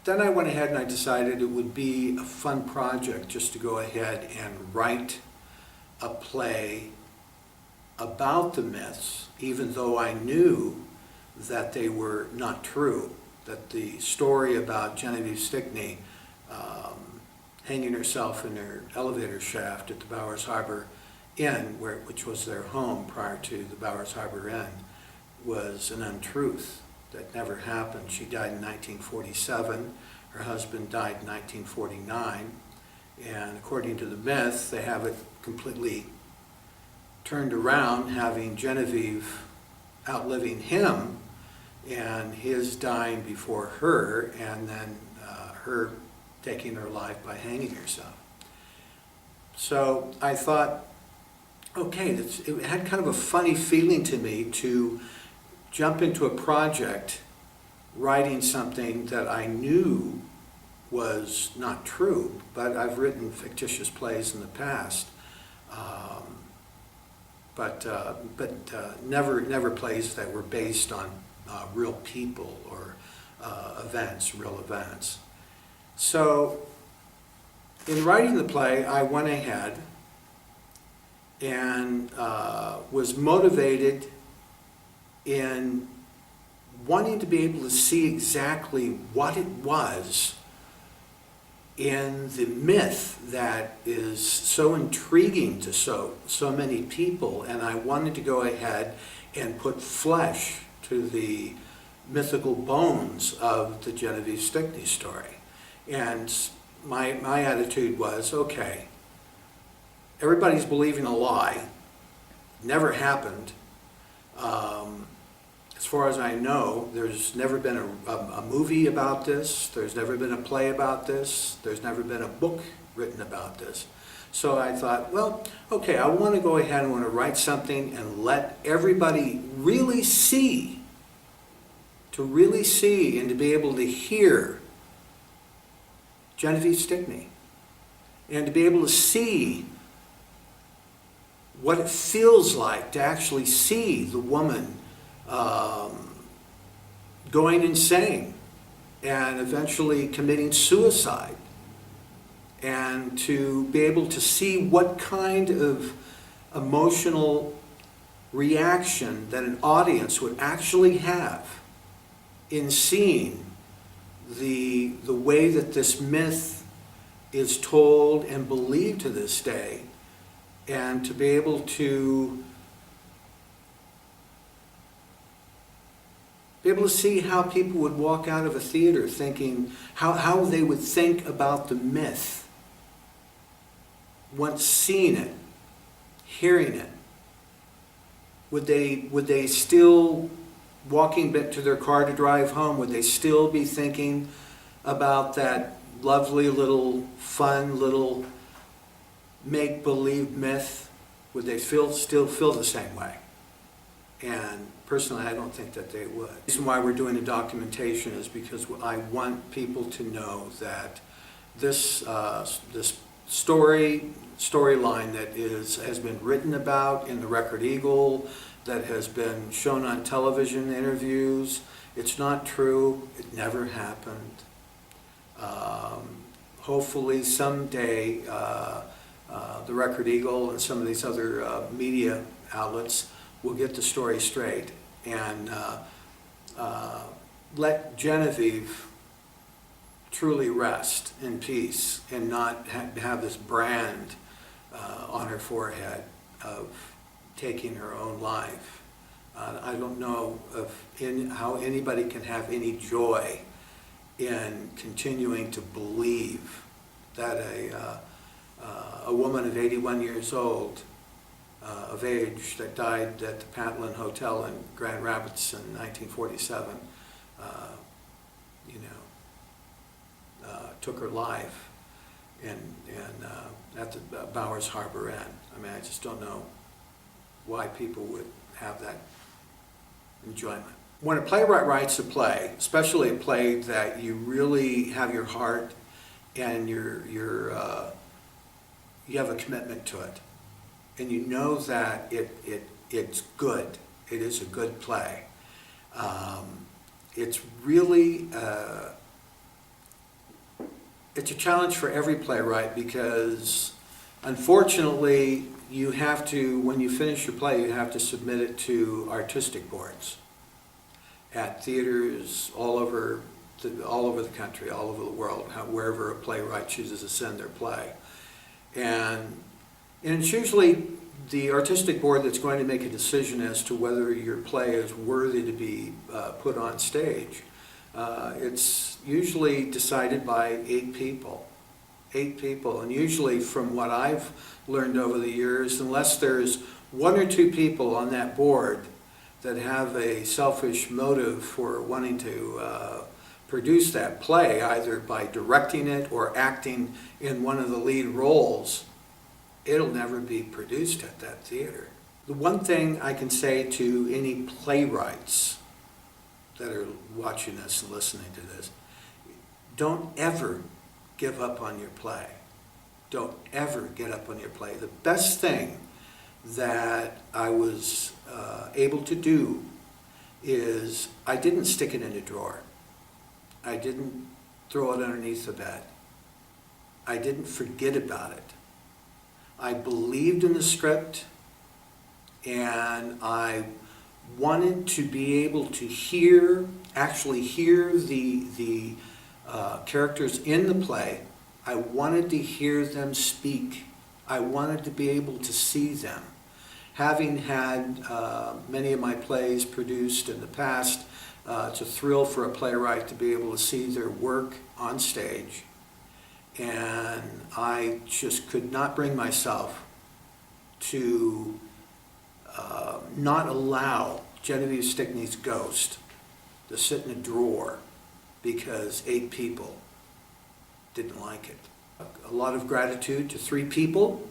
then I went ahead and I decided it would be a fun project just to go ahead and write a play about the myths, even though I knew that they were not true, that the story about Genevieve Stickney hanging herself in her elevator shaft at the Bowers Harbor Inn, which was their home prior to the Bowers Harbor Inn, was an untruth that never happened. She died in 1947. Her husband died in 1949. And according to the myth, they have it completely turned around, having Genevieve outliving him and his dying before her, and then her taking her life by hanging herself. So I thought, okay, it had kind of a funny feeling to me to jump into a project writing something that I knew was not true, but I've written fictitious plays in the past, but never plays that were based on real people or real events. So in writing the play, I went ahead and was motivated in wanting to be able to see exactly what it was in the myth that is so intriguing to so many people, and I wanted to go ahead and put flesh to the mythical bones of the Genevieve Stickney story. And my attitude was, okay, everybody's believing a lie. Never happened. As far as I know, there's never been a movie about this. There's never been a play about this. There's never been a book written about this. So I thought, well, okay, I want to go ahead and want to write something and let everybody really see, and to be able to hear Genevieve Stickney, and to be able to see what it feels like to actually see the woman going insane and eventually committing suicide, and to be able to see what kind of emotional reaction that an audience would actually have in seeing the way that this myth is told and believed to this day, and to be able to see how people would walk out of a theater thinking, how they would think about the myth once seeing it, hearing it. Would they still, walking back to their car to drive home, would they still be thinking about that lovely little, fun little make-believe myth? Would they still feel the same way? And personally, I don't think that they would. The reason why we're doing a documentation is because I want people to know that this storyline that has been written about in the Record Eagle, that has been shown on television interviews, it's not true. It never happened. Hopefully someday the Record Eagle and some of these other media outlets will get the story straight and let Genevieve truly rest in peace and not have this brand on her forehead of taking her own life. I don't know how anybody can have any joy in continuing to believe that a woman of 81 years old of age that died at the Pantlin Hotel in Grand Rapids in 1947, took her life at the Bowers Harbor Inn. I mean, I just don't know why people would have that enjoyment. When a playwright writes a play, especially a play that you really have your heart and you have a commitment to it, and you know that it's good, it is a good play, it's really it's a challenge for every playwright because unfortunately you have to, when you finish your play, you have to submit it to artistic boards at theaters all over the country, all over the world, wherever a playwright chooses to send their play. And it's usually the artistic board that's going to make a decision as to whether your play is worthy to be put on stage. It's usually decided by 8 people. 8 people, and usually from what I've learned over the years, unless there's 1 or 2 people on that board that have a selfish motive for wanting to produce that play, either by directing it or acting in one of the lead roles, it'll never be produced at that theater. The one thing I can say to any playwrights that are watching this and listening to this, don't ever give up on your play. Don't ever get up on your play. The best thing that I was able to do is I didn't stick it in a drawer. I didn't throw it underneath the bed. I didn't forget about it. I believed in the script, and I wanted to be able to actually hear the characters in the play. I wanted to hear them speak. I wanted to be able to see them. Having had many of my plays produced in the past, it's a thrill for a playwright to be able to see their work on stage. And I just could not bring myself to not allow Genevieve Stickney's ghost to sit in a drawer because 8 people didn't like it. A lot of gratitude to 3 people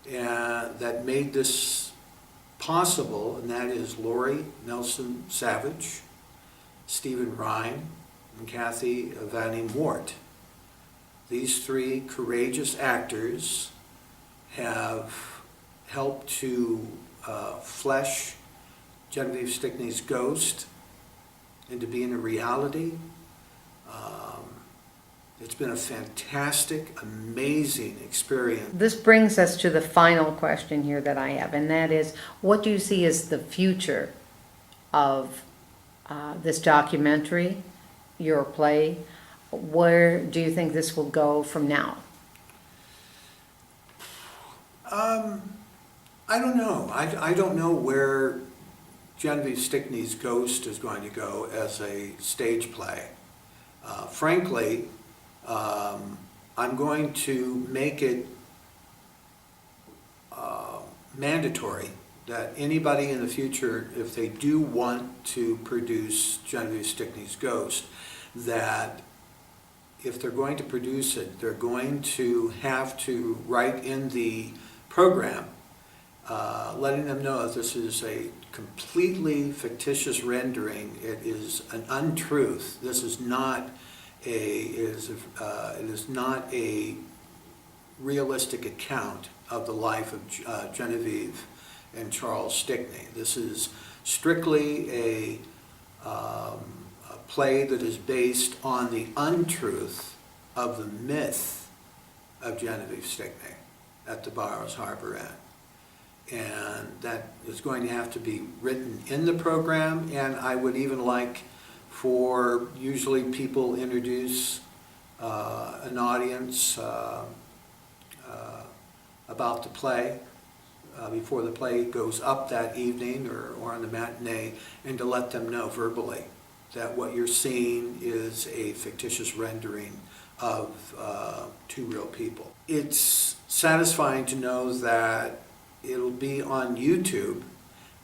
that made this possible, and that is Lori Nelson Savage, Stephen Ryan, and Kathy Vanny Mort. These 3 courageous actors have helped to flesh Genevieve Stickney's ghost into being a reality. It's been a fantastic, amazing experience. This brings us to the final question here that I have, and that is, what do you see as the future of this documentary, your play? Where do you think this will go from now? I don't know. I don't know where Genevieve Stickney's ghost is going to go as a stage play. Frankly, I'm going to make it mandatory that anybody in the future, if they do want to produce Genevieve Stickney's ghost, that if they're going to produce it, they're going to have to write in the program letting them know that this is a completely fictitious rendering. It is an untruth. This is not it is not a realistic account of the life of Genevieve and Charles Stickney. This is strictly a play that is based on the untruth of the myth of Genevieve Stickney at the Barrows Harbor Inn. And that is going to have to be written in the program, and I would even like for usually people introduce an audience about the play before the play goes up that evening or on the matinee, and to let them know verbally that what you're seeing is a fictitious rendering of 2 real people. It's satisfying to know that it'll be on YouTube,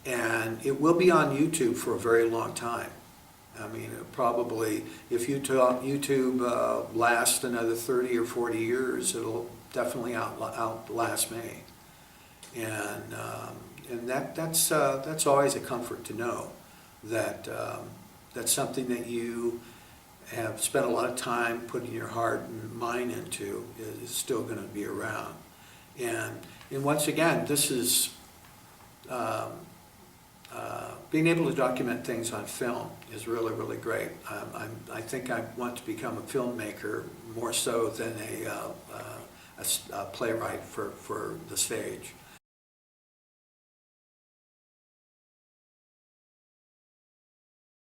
and it will be on YouTube for a very long time. I mean, probably, if YouTube lasts another 30 or 40 years, it'll definitely outlast me. And that's always a comfort to know that that's something that you have spent a lot of time putting your heart and mind into is still going to be around. And once again, this is being able to document things on film is really, really great. I think I want to become a filmmaker more so than a playwright for the stage.